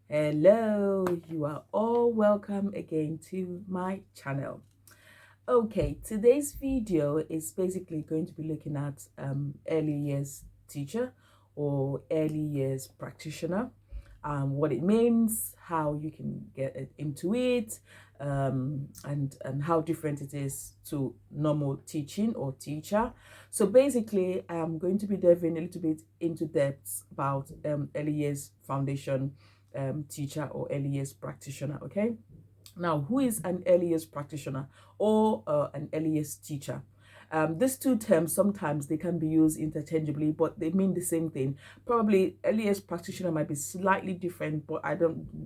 Hello, you are all welcome again to my channel. Okay, today's video is basically going to be looking at early years teacher or early years practitioner, what it means, how you can get into it, and how different it is to normal teaching or teacher. So basically, I'm going to be delving a little bit into depth about early years foundation teacher or early years practitioner. Okay, now, who is an early years practitioner or an early years teacher? These two terms, sometimes they can be used interchangeably, but they mean the same thing. Probably early years practitioner might be slightly different, but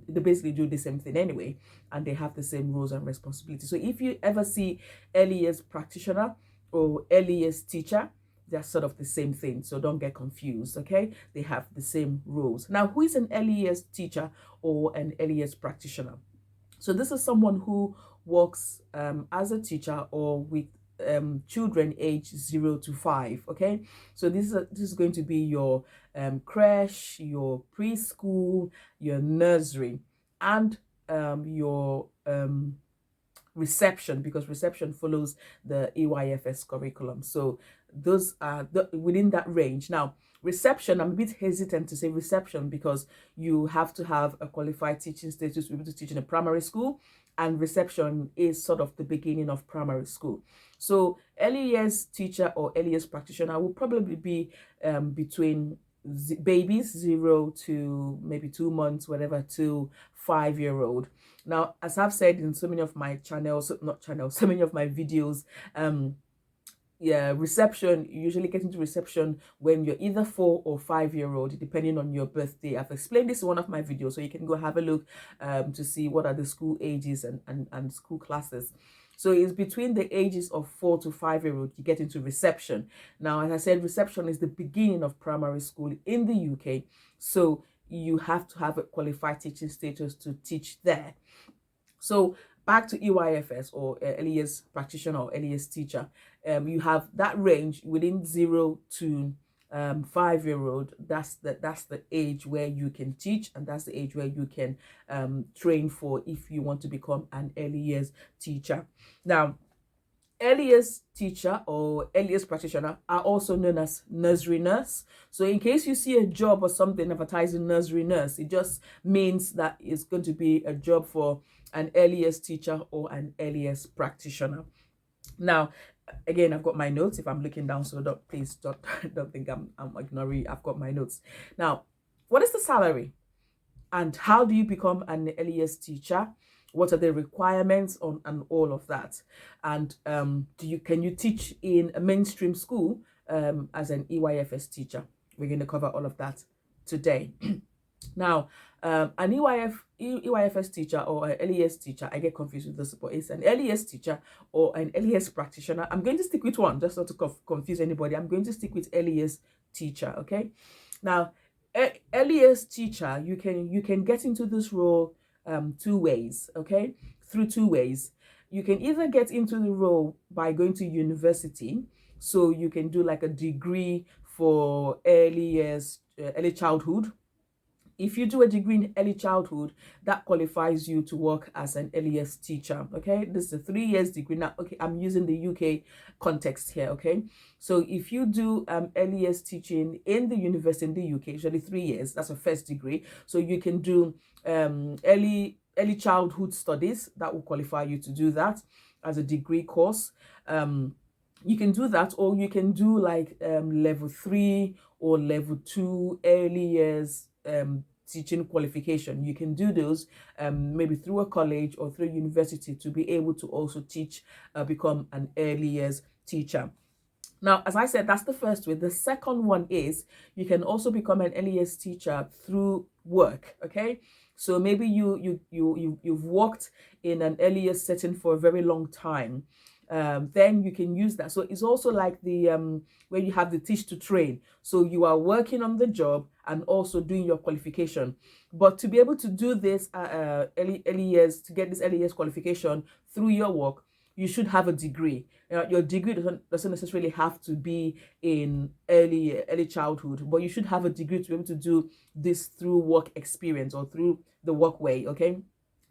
they basically do the same thing anyway, and they have the same roles and responsibilities. So if you ever see early years practitioner or early years teacher, they're sort of the same thing. So don't get confused, okay? They have the same roles. Now, who is an early years teacher or an early years practitioner? So this is someone who works as a teacher or with children age 0 to 5. Okay, so this is going to be your creche, your preschool, your nursery, and your reception, because reception follows the EYFS curriculum. So those are within that range. Now, reception, I'm a bit hesitant to say reception because you have to have a qualified teaching status to be able to teach in a primary school, and reception is sort of the beginning of primary school. So early years teacher or early years practitioner will probably be between babies 0 to maybe 2 months, whatever, to 5-year-old. Now, as I've said in so many of my channels, not channels, so many of my videos, reception, you usually get into reception when you're either 4 or 5-year-old, depending on your birthday. I've explained this in one of my videos, so you can go have a look to see what are the school ages and school classes. So it's between the ages of 4 to 5-year-old you get into reception. Now, as I said, reception is the beginning of primary school in the UK. So you have to have a qualified teaching status to teach there. So back to EYFS or early years practitioner or early years teacher, you have that range within 0 to 5-year-old. That's the age where you can teach, and that's the age where you can train for if you want to become an early years teacher. Now, earliest teacher or earliest practitioner are also known as nursery nurse. So in case you see a job or something advertising nursery nurse, it just means that it's going to be a job for an earliest teacher or an earliest practitioner. Now, again, I've got my notes if I'm looking down, so please don't think I'm ignoring. I've got my notes. Now, what is the salary and how do you become an earliest teacher? What are the requirements on and all of that? And can you teach in a mainstream school as an EYFS teacher? We're going to cover all of that today. Now, an EYFS teacher or an LES teacher, I get confused with this, but it's an LES teacher or an LES practitioner. I'm going to stick with one, just not to confuse anybody. I'm going to stick with LES teacher, okay? Now, LES teacher, you can get into this role two ways, okay? Through two ways. You can either get into the role by going to university, so you can do like a degree for early years, early childhood. If you do a degree in early childhood, that qualifies you to work as an early years teacher. Okay, this is a 3 years degree. Now, okay, I'm using the UK context here. Okay, so if you do early years teaching in the university in the UK, usually 3 years, that's a first degree. So you can do early childhood studies. That will qualify you to do that as a degree course. You can do that, or you can do like level 3 or level 2 early years teaching qualification. You can do those maybe through a college or through university to be able to also teach, become an early years teacher. Now, as I said, that's the first way. The second one is you can also become an early years teacher through work. Okay, so maybe you've worked in an early years setting for a very long time. Then you can use that. So it's also like the where you have the teach to train. So you are working on the job and also doing your qualification. But to be able to do this early years, to get this early years qualification through your work, you should have a degree. Your degree doesn't necessarily have to be in early childhood, but you should have a degree to be able to do this through work experience or through the workway. Okay.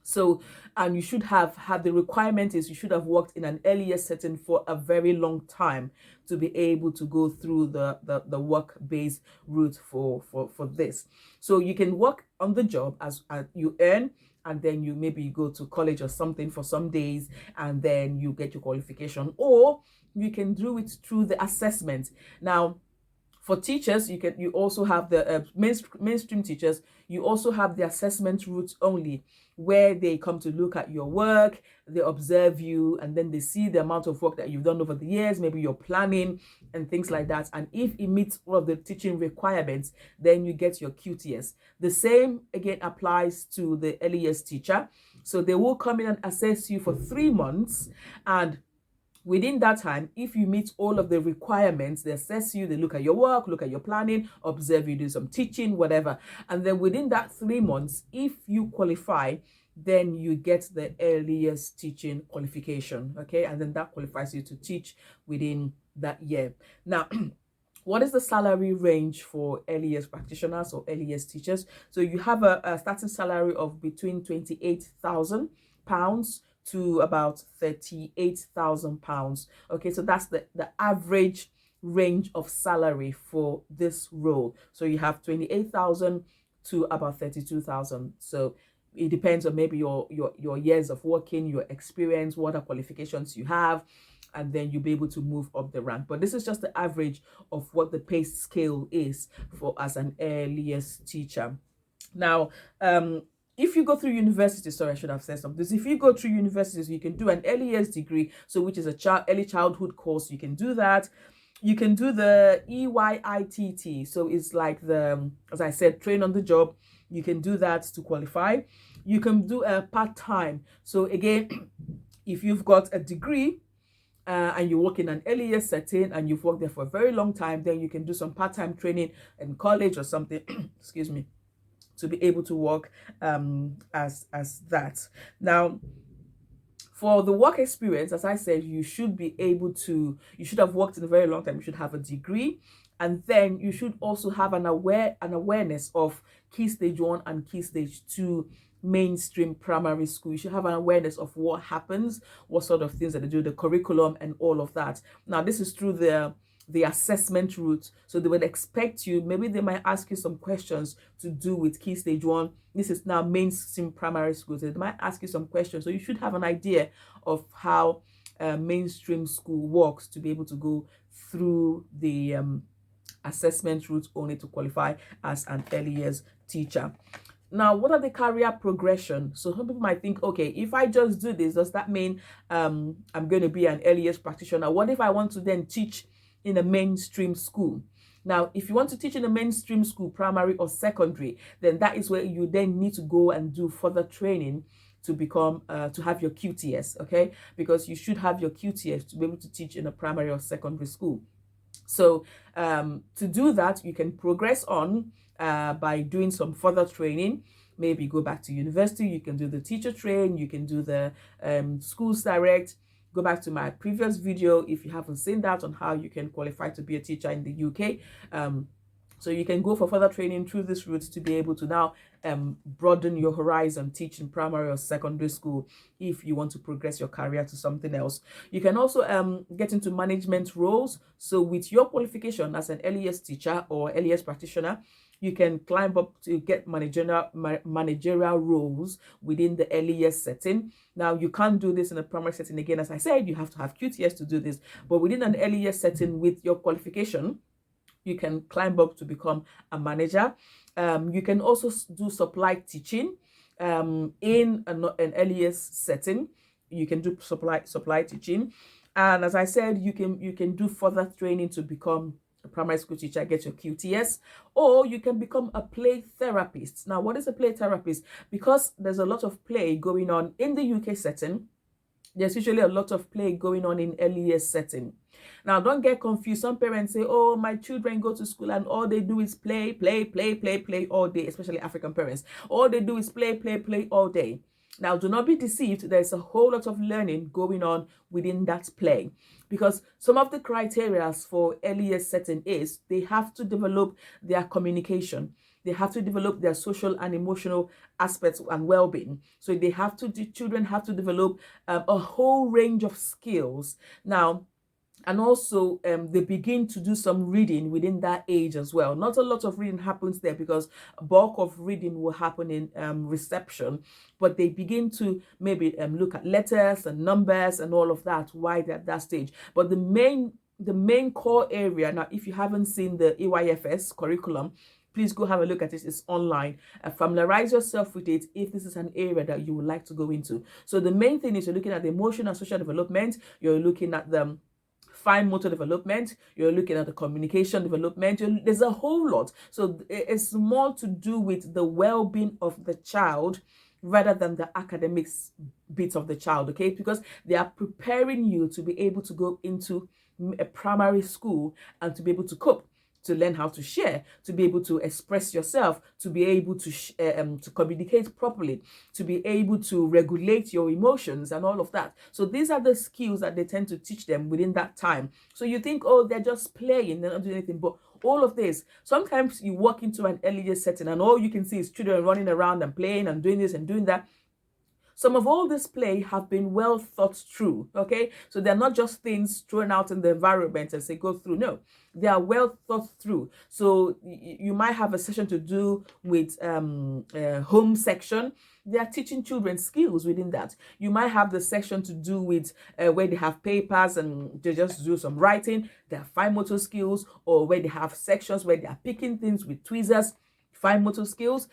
So, and you should have had, the requirement is you should have worked in an earlier setting for a very long time to be able to go through the work-based route for this. So you can work on the job as you earn, and then you maybe go to college or something for some days, and then you get your qualification, or you can do it through the assessment. Now, for teachers, you also have the mainstream teachers. You also have the assessment route only, where they come to look at your work, they observe you, and then they see the amount of work that you've done over the years, maybe your planning and things like that. And if it meets all of the teaching requirements, then you get your QTS. The same again applies to the early years teacher. So they will come in and assess you for 3 months, and within that time, if you meet all of the requirements, they assess you, they look at your work, look at your planning, observe you, do some teaching, whatever. And then within that 3 months, if you qualify, then you get the early years teaching qualification. Okay. And then that qualifies you to teach within that year. Now, what is the salary range for early years practitioners or early years teachers? So you have a starting salary of between £28,000 to about £38,000. Okay, so that's the average range of salary for this role. So you have 28,000 to about 32,000. So it depends on maybe your years of working, your experience, what are qualifications you have, and then you'll be able to move up the rank. But this is just the average of what the pay scale is for as an early years teacher. Now, if you go through university, sorry, I should have said something. If you go through universities, you can do an early years degree, so which is a early childhood course. You can do that. You can do the EYITT. So it's like the, as I said, train on the job. You can do that to qualify. You can do a part-time. So again, if you've got a degree and you work in an early years setting and you've worked there for a very long time, then you can do some part-time training in college or something. Excuse me, to be able to work as that. Now, for the work experience, as I said, you should have worked in a very long time. You should have a degree, and then you should also have an awareness of Key Stage 1 and Key Stage 2 mainstream primary school. You should have an awareness of what happens, what sort of things that they do, the curriculum and all of that. Now, this is through the assessment route. So they would expect you, maybe they might ask you some questions to do with Key Stage 1. This is now mainstream primary school. So they might ask you some questions. So you should have an idea of how mainstream school works to be able to go through the assessment route only to qualify as an early years teacher. Now, what are the career progression? So some people might think, okay, if I just do this, does that mean I'm going to be an early years practitioner? What if I want to then teach in a mainstream school? Now, if you want to teach in a mainstream school, primary or secondary, then that is where you then need to go and do further training to become to have your QTS, okay? Because you should have your QTS to be able to teach in a primary or secondary school. So to do that, you can progress on by doing some further training. Maybe go back to university. You can do the teacher train. You can do the schools direct. Go back to my previous video if you haven't seen that, on how you can qualify to be a teacher in the UK. So you can go for further training through this route to be able to now broaden your horizon, teach in primary or secondary school if you want to progress your career to something else. You can also get into management roles. So with your qualification as an early years teacher or early years practitioner, you can climb up to get managerial roles within the early years setting. Now, you can't do this in a primary setting. Again, as I said, you have to have QTS to do this. But within an early years setting with your qualification, you can climb up to become a manager. You can also do supply teaching in an early years setting. You can do supply teaching. And as I said, you can do further training to become a primary school teacher, get your QTS, or you can become a play therapist. Now, what is a play therapist? Because there's a lot of play going on in the UK setting, there's usually a lot of play going on in early years setting. Now, don't get confused. Some parents say, oh, my children go to school and all they do is play all day, especially African parents. All they do is play all day. Now, do not be deceived. There's a whole lot of learning going on within that play, because some of the criteria for early years setting is they have to develop their communication. They have to develop their social and emotional aspects and well-being. So the children have to develop a whole range of skills. Now, and also they begin to do some reading within that age as well. Not a lot of reading happens there, because a bulk of reading will happen in reception, but they begin to maybe look at letters and numbers and all of that while they're at that stage. But the main core area, now if you haven't seen the EYFS curriculum, please go have a look at it. It's online. Familiarize yourself with it if this is an area that you would like to go into. So the main thing is you're looking at the emotional and social development, you're looking at the fine motor development, you're looking at the communication development. There's a whole lot. So it's more to do with the well-being of the child rather than the academics bit of the child, okay? Because they are preparing you to be able to go into a primary school and to be able to cope, to learn how to share, to be able to express yourself, to be able to communicate properly, to be able to regulate your emotions and all of that. So these are the skills that they tend to teach them within that time. So you think, oh, they're just playing, they're not doing anything, but all of this, sometimes you walk into an early year setting and all you can see is children running around and playing and doing this and doing that. Some of all this play have been well thought through, okay? So they're not just things thrown out in the environment and say, go through. No, they are well thought through. So you might have a session to do with home section. They are teaching children skills within that. You might have the section to do with where they have papers and they just do some writing, their fine motor skills, or where they have sections where they are picking things with tweezers, fine motor skills.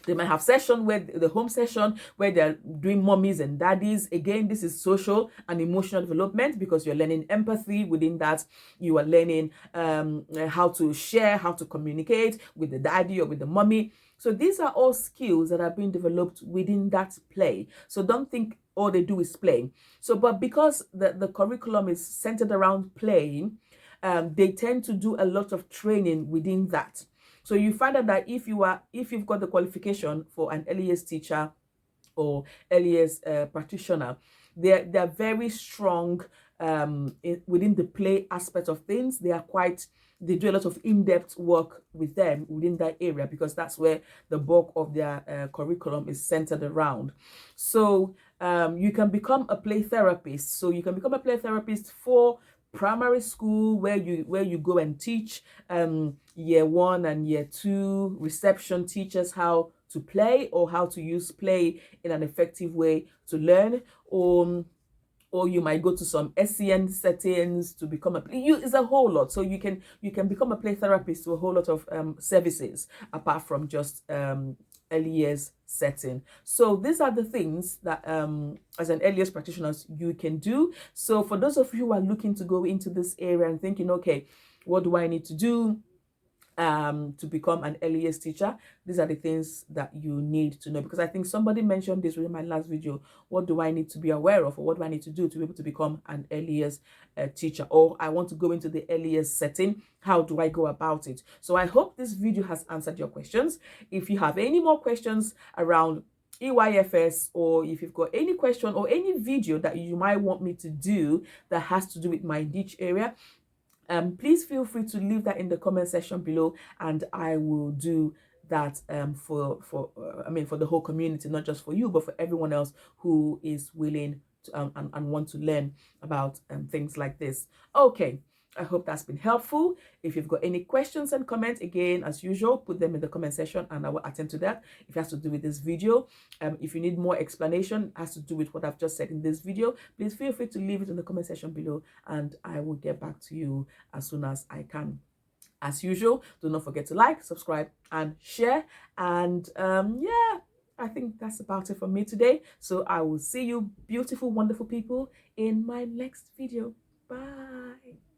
They might have session where the home session where they're doing mommies and daddies. Again, this is social and emotional development, because you're learning empathy within that. You are learning how to share, how to communicate with the daddy or with the mommy. So these are all skills that are being developed within that play. So don't think all they do is play. So, but because the curriculum is centered around playing, they tend to do a lot of training within that. So you find out that if you've got the qualification for an early years teacher or early years practitioner, they're very strong within the play aspect of things. They do a lot of in-depth work with them within that area, because that's where the bulk of their curriculum is centered around. So you can become a play therapist. So you can become a play therapist for primary school, where you go and teach year 1 and year 2 reception teachers how to play, or how to use play in an effective way to learn, or you might go to some SEN settings to become it's a whole lot. So you can become a play therapist to a whole lot of services apart from just early years setting. So these are the things that as an early years practitioners you can do. So for those of you who are looking to go into this area and thinking, okay, what do I need to do to become an early years teacher? These are the things that you need to know, because I think somebody mentioned this within my last video. What do I need to be aware of, or what do I need to do to be able to become an early years teacher? Or I want to go into the early years setting, how do I go about it? So I hope this video has answered your questions. If you have any more questions around EYFS, or if you've got any question or any video that you might want me to do that has to do with my niche area, please feel free to leave that in the comment section below, and I will do that for the whole community, not just for you, but for everyone else who is willing to, and want to learn about things like this. Okay, I hope that's been helpful. If you've got any questions and comments, again, as usual, put them in the comment section and I will attend to that. If it has to do with this video, if you need more explanation, has to do with what I've just said in this video, please feel free to leave it in the comment section below and I will get back to you as soon as I can. As usual, do not forget to like, subscribe and share. And yeah, I think that's about it for me today. So I will see you beautiful, wonderful people in my next video. Bye.